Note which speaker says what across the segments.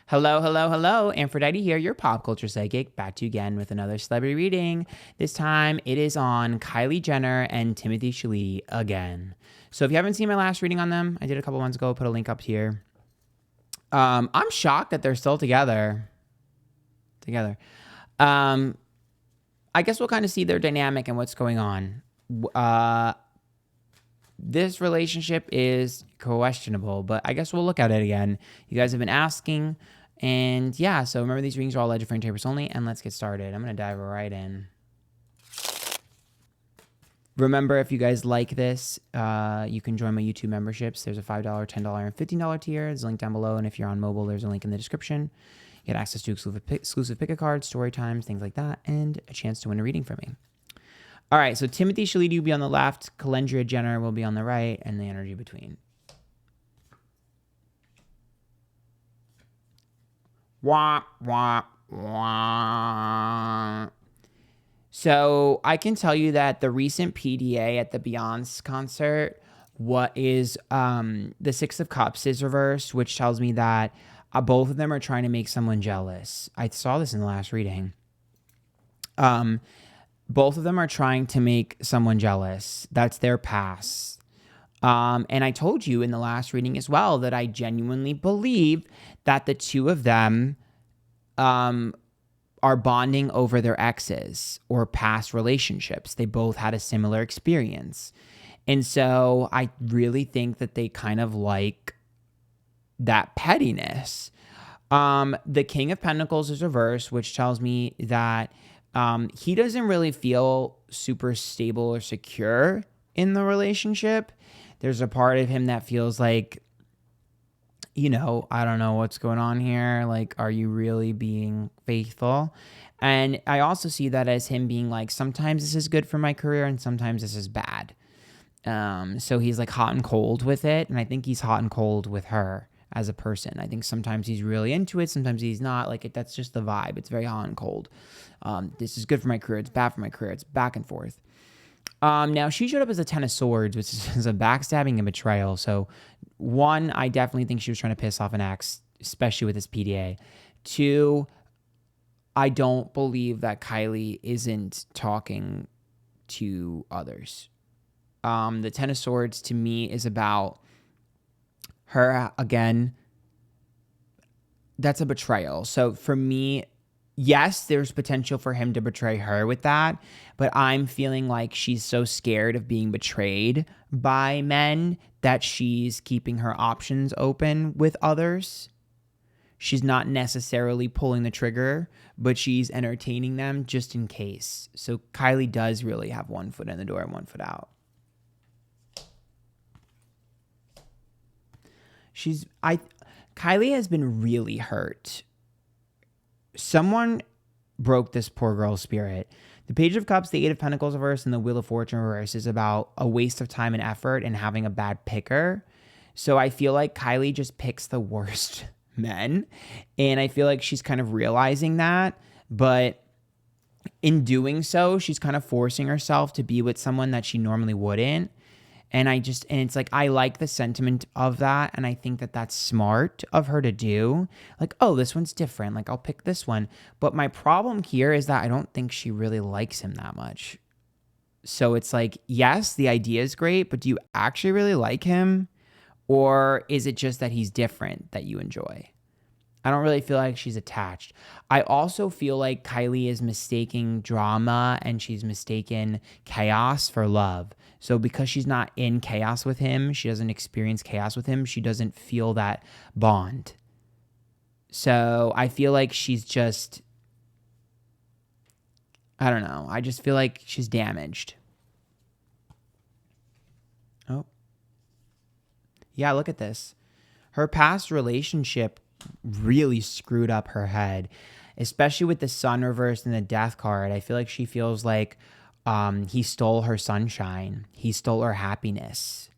Speaker 1: Hello, hello, hello. Antphrodite here, your pop culture psychic, back to you again with another celebrity reading. This time it is on Kylie Jenner and Timothee Chalamet again. So if you haven't seen my last reading on them, I did a couple months ago, put a link up here. I'm shocked that they're still together. I guess we'll kind of see their dynamic and what's going on. This relationship is questionable, but I guess we'll look at it again. You guys have been asking. And yeah, so remember these readings are all legend for interpreters only, and let's get started. I'm going to dive right in. Remember, if you guys like this, you can join my YouTube memberships. There's a $5, $10, and $15 tier. There's a link down below, and if you're on mobile, there's a link in the description. You get access to exclusive pick-a-cards, story times, things like that, and a chance to win a reading from me. All right, so Timothee Chalamet will be on the left, Kylie Jenner will be on the right, and the energy between. Wah, wah, wah. So I can tell you that the recent PDA at the Beyonce concert, what is the Six of Cups is reversed, which tells me that both of them are trying to make someone jealous. I saw this in the last reading. Both of them are trying to make someone jealous. That's their pass. And I told you in the last reading as well that I genuinely believe that the two of them are bonding over their exes or past relationships. They both had a similar experience. And so I really think that they kind of like that pettiness. The King of Pentacles is reversed, which tells me that he doesn't really feel super stable or secure in the relationship. There's a part of him that feels like, I don't know what's going on here. Like, are you really being faithful? And I also see that as him being like, sometimes this is good for my career and sometimes this is bad. So he's like hot and cold with it. And I think he's hot and cold with her as a person. I think sometimes he's really into it. Sometimes he's not. Like, that's just the vibe. It's very hot and cold. This is good for my career. It's bad for my career. It's back and forth. Now, she showed up as a Ten of Swords, which is a backstabbing and betrayal. So, one, I definitely think she was trying to piss off an ex, especially with this PDA. Two, I don't believe that Kylie isn't talking to others. The Ten of Swords, to me, is about her, again, that's a betrayal. So, for me, yes, there's potential for him to betray her with that, but I'm feeling like she's so scared of being betrayed by men that she's keeping her options open with others. She's not necessarily pulling the trigger, but she's entertaining them just in case. So Kylie does really have one foot in the door and one foot out. Kylie has been really hurt. Someone broke this poor girl's spirit. The Page of Cups, the Eight of Pentacles reverse, and the Wheel of Fortune reverse is about a waste of time and effort and having a bad picker. So I feel like Kylie just picks the worst men. And I feel like she's kind of realizing that. But in doing so, she's kind of forcing herself to be with someone that she normally wouldn't. And it's like, I like the sentiment of that. And I think that that's smart of her to do. Like, oh, this one's different. Like, I'll pick this one. But my problem here is that I don't think she really likes him that much. So it's like, yes, the idea is great, but do you actually really like him? Or is it just that he's different that you enjoy? I don't really feel like she's attached. I also feel like Kylie is mistaking drama and she's mistaken chaos for love. So because she's not in chaos with him, she doesn't experience chaos with him, she doesn't feel that bond. So I feel like she's just, I don't know. I just feel like she's damaged. Oh. Yeah, look at this. Her past relationship really screwed up her head, especially with the Sun reversed and the Death card. I feel like she feels like he stole her sunshine. He stole her happiness.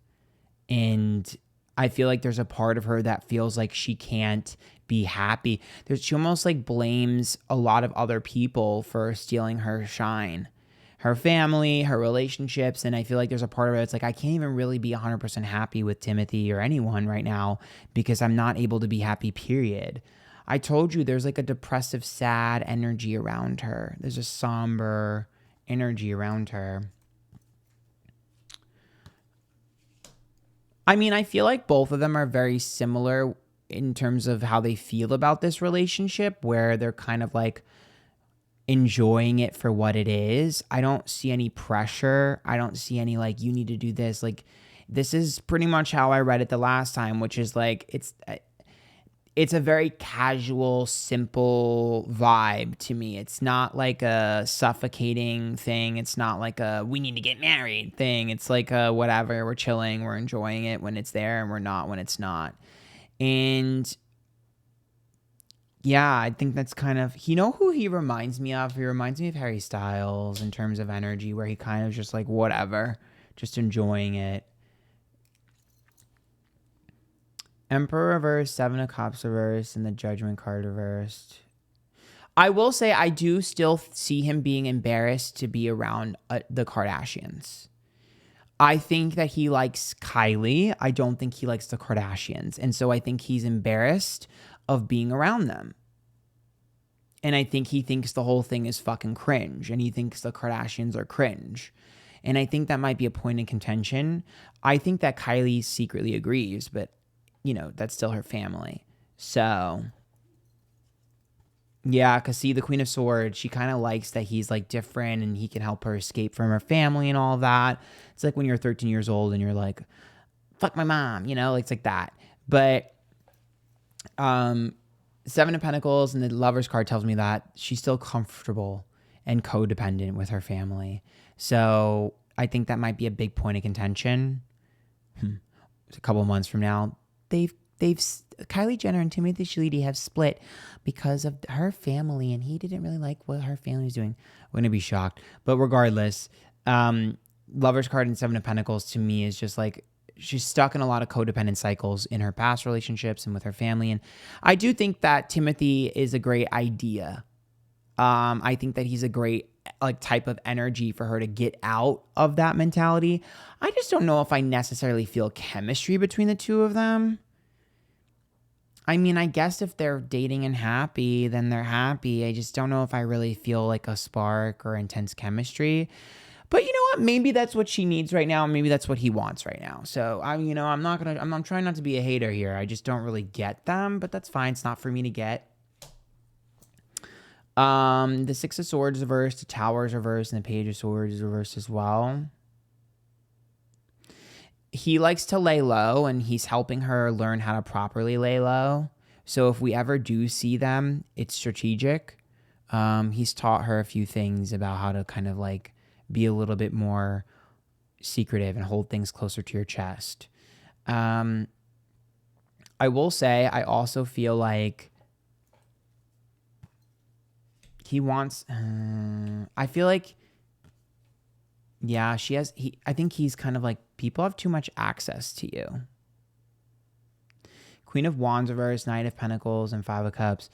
Speaker 1: And I feel like there's a part of her that feels like she can't be happy. She almost like blames a lot of other people for stealing her shine. Her family, her relationships, and I feel like there's a part of it that's like, I can't even really be 100% happy with Timothee or anyone right now because I'm not able to be happy, period. I told you there's like a depressive, sad energy around her. There's a somber energy around her. I mean, I feel like both of them are very similar in terms of how they feel about this relationship, where they're kind of like enjoying it for what it is. I don't see any pressure. I don't see any like, you need to do this. Like, this is pretty much how I read it the last time, which is like, it's a very casual, simple vibe to me. It's not like a suffocating thing. It's not like a we need to get married thing. It's like a whatever, we're chilling, we're enjoying it when it's there, and we're not when it's not. And yeah, I think that's kind of, you know who he reminds me of? He reminds me of Harry Styles in terms of energy, where he kind of just like whatever, just enjoying it. Emperor reversed, Seven of Cups reversed, and the Judgment card reversed. I will say I do still see him being embarrassed to be around the Kardashians. I think that he likes Kylie. I don't think he likes the Kardashians. And so I think he's embarrassed of being around them. And I think he thinks the whole thing is fucking cringe. And he thinks the Kardashians are cringe. And I think that might be a point in contention. I think that Kylie secretly agrees, but you know, that's still her family. So, yeah, because see, the Queen of Swords, she kind of likes that he's like different and he can help her escape from her family and all of that. It's like when you're 13 years old and you're like, fuck my mom, you know, like, it's like that. But Seven of Pentacles and the Lover's card tells me that she's still comfortable and codependent with her family. So I think that might be a big point of contention. A couple months from now, Kylie Jenner and Timothee Chalamet have split because of her family, and he didn't really like what her family was doing. We're gonna be shocked, but regardless, Lover's card and Seven of Pentacles to me is just like she's stuck in a lot of codependent cycles in her past relationships and with her family, and I do think that Timothy is a great idea. I think that he's a great like type of energy for her to get out of that mentality. I just don't know if I necessarily feel chemistry between the two of them. I mean, I guess if they're dating and happy, then they're happy. I just don't know if I really feel like a spark or intense chemistry. But you know what? Maybe that's what she needs right now. Maybe that's what he wants right now. So I'm trying not to be a hater here. I just don't really get them, but that's fine. It's not for me to get. The Six of Swords reversed, the Tower is reversed, and the Page of Swords is reversed as well. He likes to lay low, and he's helping her learn how to properly lay low. So if we ever do see them, it's strategic. He's taught her a few things about how to kind of like be a little bit more secretive and hold things closer to your chest. I will say, I also feel like he wants, I feel like, yeah, I think he's kind of like, people have too much access to you. Queen of Wands reversed, Knight of Pentacles, and Five of Cups.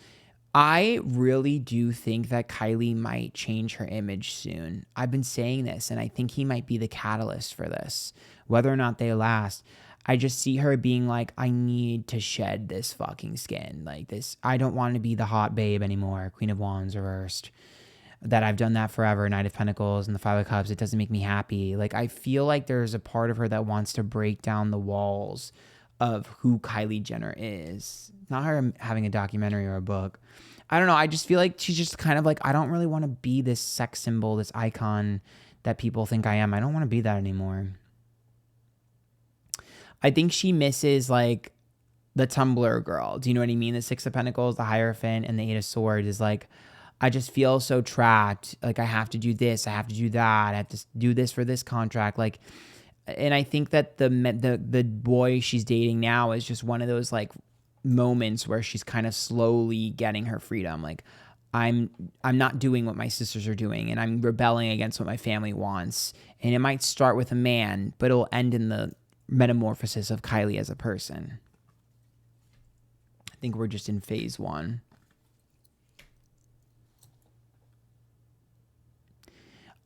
Speaker 1: I really do think that Kylie might change her image soon. I've been saying this, and I think he might be the catalyst for this, whether or not they last. I just see her being like, I need to shed this fucking skin. Like this, I don't want to be the hot babe anymore. Queen of Wands reversed. That I've done that forever. Knight of Pentacles and the Five of Cups. It doesn't make me happy. Like, I feel like there's a part of her that wants to break down the walls of who Kylie Jenner is. Not her having a documentary or a book. I don't know. I just feel like she's just kind of like, I don't really want to be this sex symbol, this icon that people think I am. I don't want to be that anymore. I think she misses like the Tumblr girl. Do you know what I mean? The Six of Pentacles, the Hierophant, and the Eight of Swords is like, I just feel so trapped. Like, I have to do this. I have to do that. I have to do this for this contract. Like, and I think that the boy she's dating now is just one of those like moments where she's kind of slowly getting her freedom. Like, I'm not doing what my sisters are doing, and I'm rebelling against what my family wants. And it might start with a man, but it'll end in the metamorphosis of Kylie as a person. I think we're just in phase one.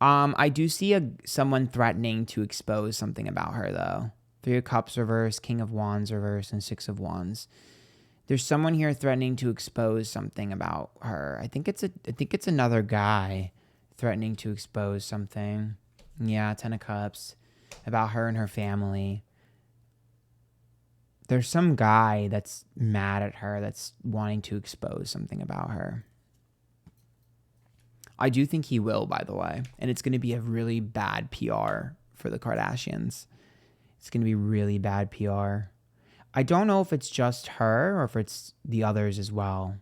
Speaker 1: I do see someone threatening to expose something about her, though. Three of Cups reversed, King of Wands reversed, and Six of Wands. There's someone here threatening to expose something about her. I think it's another guy threatening to expose something. Yeah, 10 of Cups about her and her family. There's some guy that's mad at her that's wanting to expose something about her. I do think he will, by the way. And it's going to be a really bad PR for the Kardashians. It's going to be really bad PR. I don't know if it's just her or if it's the others as well.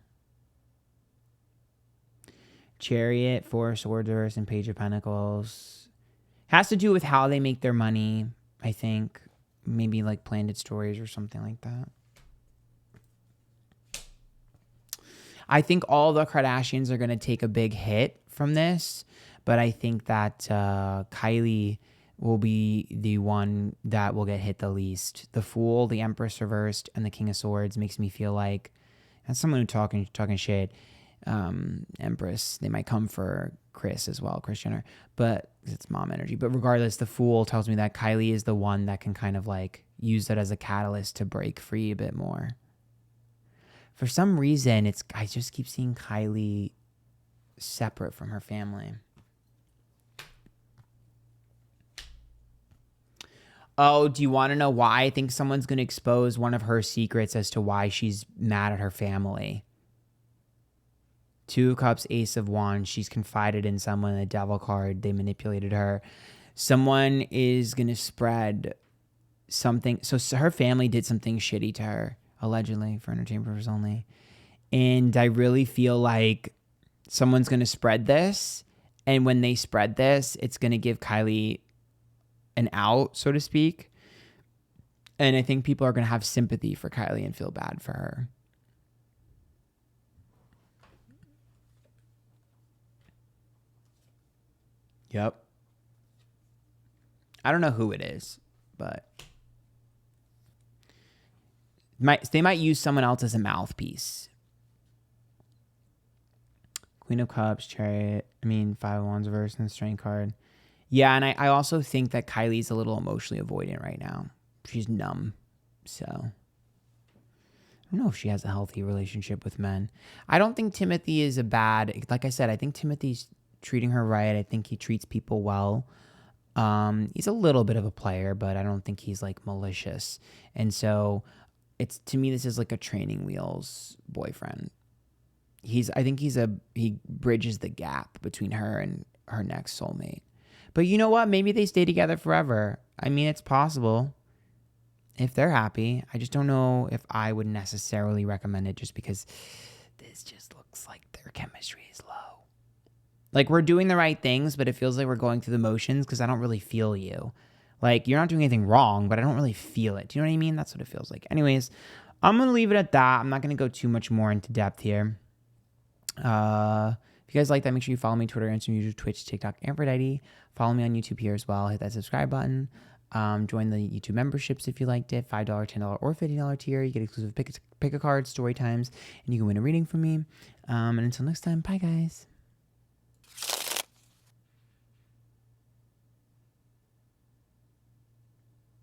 Speaker 1: Chariot, Four of Swords reversed, and Page of Pentacles. Has to do with how they make their money, I think. Maybe like Planted Stories or something like that. I think all the Kardashians are going to take a big hit from this, but I think that Kylie will be the one that will get hit the least. The Fool, the Empress reversed, and the King of Swords makes me feel like, as someone who's talking shit, Empress, they might come for Kris as well, Kris Jenner, but it's mom energy. But regardless, the Fool tells me that Kylie is the one that can kind of like use that as a catalyst to break free a bit more. For some reason, I just keep seeing Kylie separate from her family. Oh, do you want to know why? I think someone's going to expose one of her secrets as to why she's mad at her family. Two of Cups, Ace of Wands. She's confided in someone, the Devil card. They manipulated her. Someone is going to spread something. So her family did something shitty to her, allegedly, for entertainment purposes only. And I really feel like someone's going to spread this. And when they spread this, it's going to give Kylie an out, so to speak. And I think people are going to have sympathy for Kylie and feel bad for her. Yep. I don't know who it is, but they might use someone else as a mouthpiece. Queen of Cups, Chariot. Five of Wands reversed and the Strength card. Yeah, and I also think that Kylie's a little emotionally avoidant right now. She's numb. So I don't know if she has a healthy relationship with men. I don't think Timothy is like I said, I think Timothy's treating her right. I think he treats people well. He's a little bit of a player, but I don't think he's like malicious. And so to me, this is like a training wheels boyfriend. I think he bridges the gap between her and her next soulmate. But you know what? Maybe they stay together forever. It's possible if they're happy. I just don't know if I would necessarily recommend it just because this just looks like their chemistry is low. Like, we're doing the right things, but it feels like we're going through the motions because I don't really feel you. Like, you're not doing anything wrong, but I don't really feel it. Do you know what I mean? That's what it feels like. Anyways, I'm going to leave it at that. I'm not going to go too much more into depth here. If you guys like that, make sure you follow me Twitter, Instagram, YouTube, Twitch, TikTok, Antphrodite. Follow me on YouTube here as well. Hit that subscribe button. Join the YouTube memberships if you liked it. $5, $10, or $50 tier. You get exclusive pick a card, story times, and you can win a reading from me. And until next time, bye guys.